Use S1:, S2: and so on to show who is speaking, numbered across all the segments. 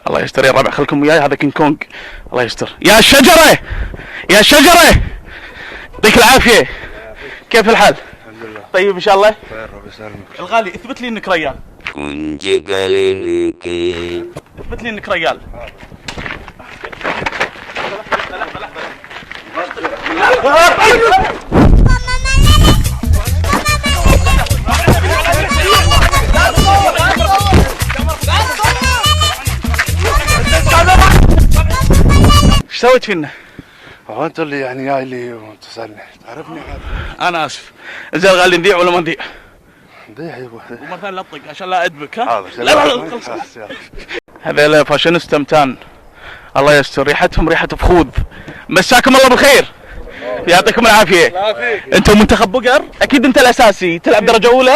S1: الله يستر يا ربع، خلكم وياي، هذا كينج كونج. الله يستر. يا شجرة يا شجرة، يعطيك العافية. كيف الحال؟
S2: الحمد لله.
S1: طيب ان شاء الله.
S2: خير ربي يسلمك.
S1: الغالي اثبت لي انك ريال. اثبت لي انك ريال. ايش سويت فينا؟
S2: هو انت اللي يعني جاي لي وتسالني، تعرفني هذا.
S1: انا اسف. زين الغالي، نذيع ولا ما نذيع؟
S2: نذيع يا ابو.
S1: ومثلا لا تطق عشان لا ادبك. ها؟
S2: حاضر.
S1: لا لا لا خلص. هذول فاشينيستا متان، الله يستر، ريحتهم ريحة فخوذ. مساكم الله بالخير، يعطيكم العافية. انتم منتخب بقر، اكيد انت الاساسي، تلعب درجة اولى.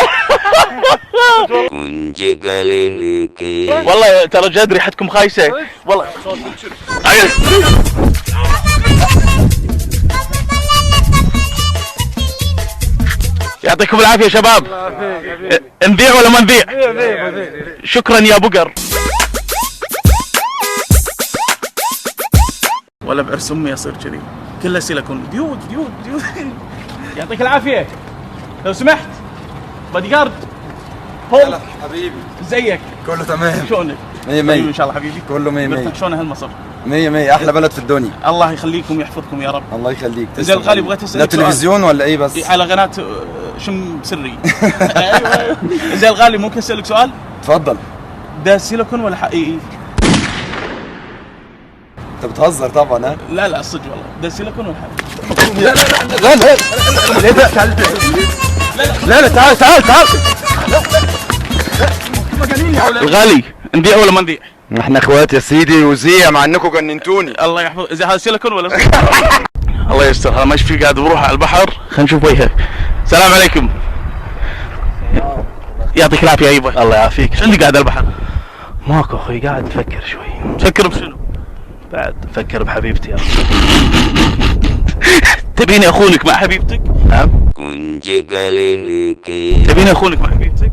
S1: والله ترى جد ريحتكم خايسة والله. يعطيكم العافية شباب. نذيع ولا ما نذيع؟ شكرا يا بقر. ولا بعرس امي يصير كذي، كله سيليكون. ديود ديود ديود. يعطيك العافية. لو سمحت بادي جارد.
S3: هلا حبيبي،
S1: زيك؟
S3: كله تمام.
S1: شلونك؟
S3: مية مية
S1: ان شاء الله حبيبي.
S3: كله مية مية.
S1: شلون هالمصر؟
S3: مية مية، احلى بلد في الدنيا.
S1: الله يخليكم ويحفظكم يا رب.
S3: الله يخليك.
S1: زين الغالي، بغيت اسالك
S3: لا تلفزيون ولا ايه بس؟
S1: على قناة شم سري. ايوه. زين الغالي، ممكن اسالك سؤال؟
S3: تفضل.
S1: ده سيليكون ولا حقيقي؟
S3: انت بتهزر طبعا. ها؟
S1: لا لا صدق والله، ده سيليكون ولا حقيقي؟
S3: لا لا لا لا لا لا لا، تعال تعال تعال.
S1: الغالي، نذيع ولا ما نذيع؟
S3: احنا اخوات يا سيدي، وزيع مع انكم جننتوني.
S1: الله يحفظ. اذا هذا سيليكون ولا الله يستر. هذا ماشي فيه قاعد بروح على البحر، خلينا نشوف وجهه. السلام عليكم. يعطيك العافيه. ايوه
S4: الله يعافيك.
S1: شو اللي قاعد على البحر؟
S4: ماكو اخوي، قاعد افكر شوي.
S1: تفكر بشنو؟
S4: بعد افكر بحبيبتي يا رب.
S1: تبيني اخونك مع حبيبتك؟
S4: نعم.
S1: تبيني اخونك مع حبيبتك؟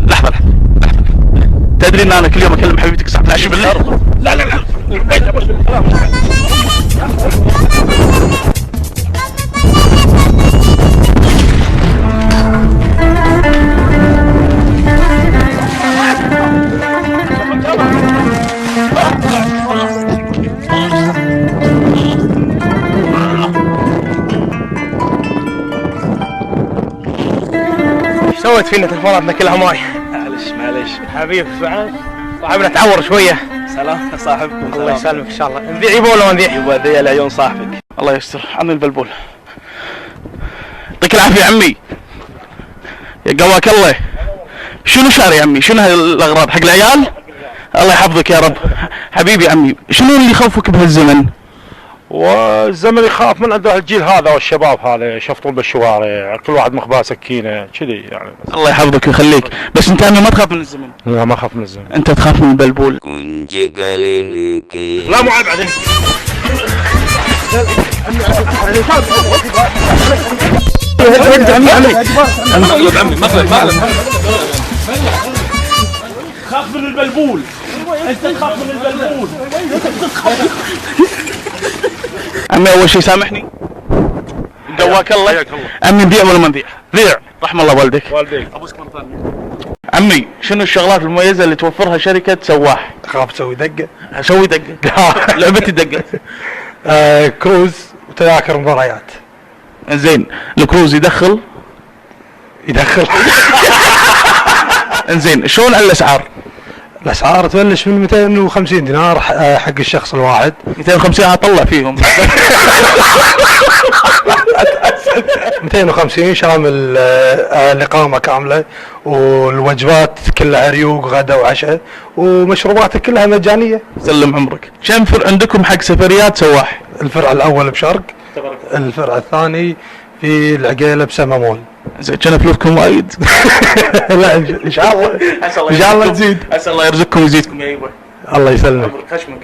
S1: لحظه لحظه. تدري ان انا كل يوم اكلم حبيبتك الساعه 12 بالليل؟ لا لا لا.
S4: سويت فينا تلفوناتنا كلها ماي. معلش حبيبي سعاد، صاحبنا تعور شويه.
S1: سلام صاحبكم.
S4: الله يسلمك ان شاء الله. نذيع يبا ولا ما نذيع؟
S1: يبا ذي العيون صاحبك. الله يستر. عمي البلبول، يعطيك العافيه عمي. يا قواك الله. شنو شاري يا عمي؟ شنو هالاغراض؟ حق العيال؟ الله يحفظك يا رب. حبيبي عمي، شنو اللي يخوفك بهالزمن؟
S5: والزمن يخاف من عند الجيل هذا والشباب هذا يشفطون بالشوارع، كل واحد مخباه سكينه كذي يعني.
S1: الله يحفظك ويخليك. بس انت عمي ما تخاف من الزمن.
S5: لا ما اخاف من الزمن.
S1: انت تخاف من البلبول.
S5: لا مو عيب بعدين.
S1: خاف من البلبول. انت تخاف من البلبول. عمي اول شيء سامحني. قواك الله. عمي نذيع ولا ما نذيع؟ ذيع. رحم الله والديك. ابوسك مره ثانيه. عمي، شنو الشغلات المميزه اللي توفرها شركه سواح؟
S5: اخاف تسوي دقه.
S1: اسوي دقه؟ لعبتي دقه.
S5: كروز وتذاكر مباريات.
S1: انزين، الكروز يدخل؟ انزين، شلون الاسعار؟
S5: الاسعار تبلش من 250 دينار حق الشخص الواحد.
S1: 250 اطلع فيهم.
S5: 250 شامل الاقامه كامله، والوجبات كلها عريوق غدا وعشاء، ومشروباتك كلها مجانيه.
S1: سلم عمرك. كم فرع عندكم حق سفريات سواح؟
S5: الفرع الاول بشرق، الفرع الثاني في العقيله بسما مول.
S1: زين، كان فلوسكم وايد.
S5: لا ان شاء الله ان شاء الله تزيد.
S1: اسال الله يرزقكم ويزيدكم يا ايوه.
S5: الله يسلمك.
S1: خشمك.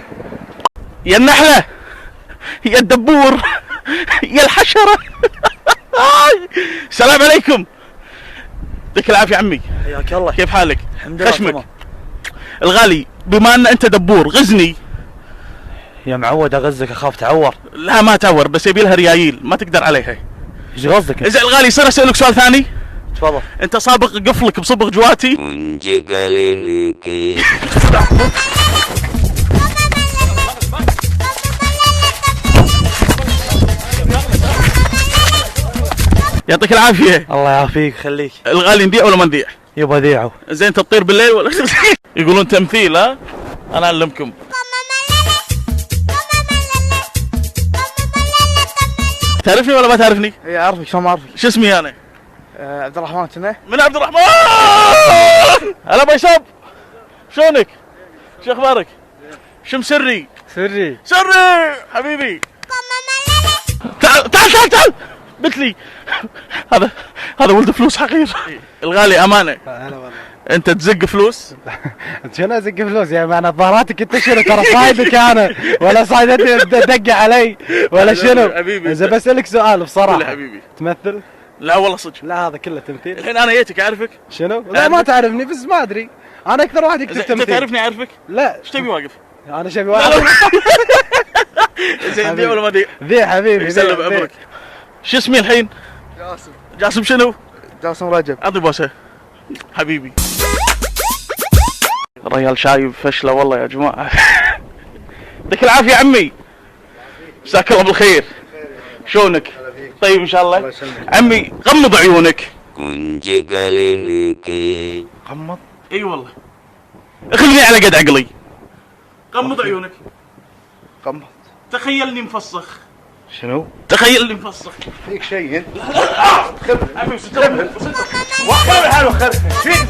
S1: يا النحله، يا الدبور، يا الحشره. السلام عليكم. يعطيك العافيه عمي.
S4: حياك الله.
S1: كيف حالك؟
S4: الحمد لله.
S1: خشمك. الغالي، بما ان انت دبور غزني.
S3: يا معود اغزك اخاف تعور.
S1: لا ما تعور، بس يبي لها ريايل ما تقدر عليها.
S3: ايش قصدك؟
S1: زين الغالي يصير اسالك سؤال ثاني؟
S3: تفضل.
S1: انت سابق قفلك بصبغ جواتي؟ يعطيك العافيه.
S3: الله يعافيك خليك.
S1: الغالي نذيع ولا ما نذيع؟
S3: يبا ذيعه.
S1: زين انت تطير بالليل ولا يقولون تمثيل ها؟ انا اعلمكم. تعرفني ولا ما تعرفني؟
S3: اي اعرفك، شلون ما اعرفك؟
S1: شو اسمي انا؟
S3: عبد الرحمن كنا.
S1: من عبد الرحمن. هلا بيصب، شلونك؟ شو اخبارك؟ شو مسري؟
S3: سري.
S1: سري حبيبي. تعال تعال تعال تعال مثلي. هذا ولد فلوس حقير. الغالي امانه.
S3: هلا والله.
S1: انت تزق فلوس؟
S3: انت شنو ازق فلوس يعني؟ معنى ظهراتك انت شنو؟ ترى صايدك انا ولا صايد انت دق علي ولا شنو؟
S1: حبيبي
S3: اذا بسالك سؤال بصراحه.
S1: حبيبي
S3: تمثل؟
S1: لا والله صدق.
S3: لا هذا كله تمثيل.
S1: الحين انا جيتك اعرفك.
S3: شنو؟ لا ما تعرفني بس ما ادري. انا اكثر واحد يكتب
S1: انت
S3: تمثيل.
S1: تعرفني اعرفك؟
S3: لا.
S1: ايش تبي واقف؟
S3: انا شبي واحد.
S1: زين ذي ولا ما ذي؟
S3: ذي حبيبي.
S1: يسلم عمرك. شو اسمي الحين؟
S3: جاسم.
S1: جاسم شنو؟
S3: جاسم رجب.
S1: اعطي بوسه حبيبي. الرجال شايب فشله والله يا جماعه. يعطيك العافيه عمي. مساك الله بالخير. شلونك؟ طيب ان شاء الله. عمي غمض عيونك.
S3: غمض.
S1: اي والله. خليني على قد عقلي. غمض عيونك.
S3: غمض.
S1: تخيلني مفسخ.
S3: شنو؟
S1: تخيلني مفسخ.
S2: فيك شيء انت؟
S1: عمي وستر وخر الحال وخر فيك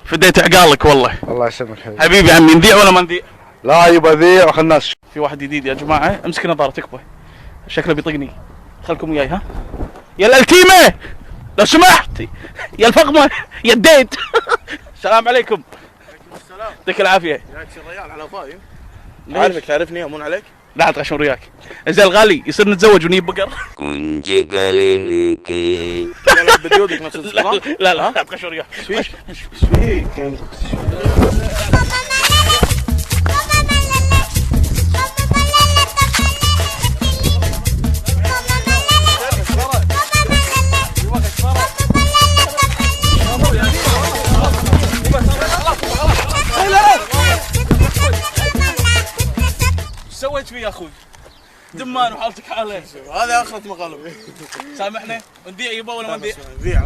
S1: فديت عقالك والله.
S2: الله يسلمك حبيبي.
S1: حبيبي عمي نذيع ولا ما نذيع؟
S2: لا يبا ذيع وخل الناس.
S1: في واحد جديد يا جماعه، امسك نظاره تكبه شكله بيطقني. خلكم وياي ها. يا الالتيمه لو سمحت، يا الفقمه، يا الديت. السلام عليكم. يعطيك العافيه.
S4: ياك الرجال على فاهم.
S1: ليش؟
S4: عارفك تعرفني امون عليك.
S1: لا اتغشم وياك. زين الغالي يصير نتزوج ونجيب بقر؟
S4: بديودك نفس الصراحه.
S1: لا لا اتغشم وياك.
S4: فيك؟
S1: سويت فيه يا اخوي؟ دمان وحالتك حاله.
S4: هذا اخرة مقالب.
S1: سامحنا. نذيع يبا ولا ما نذيع؟
S4: ذيع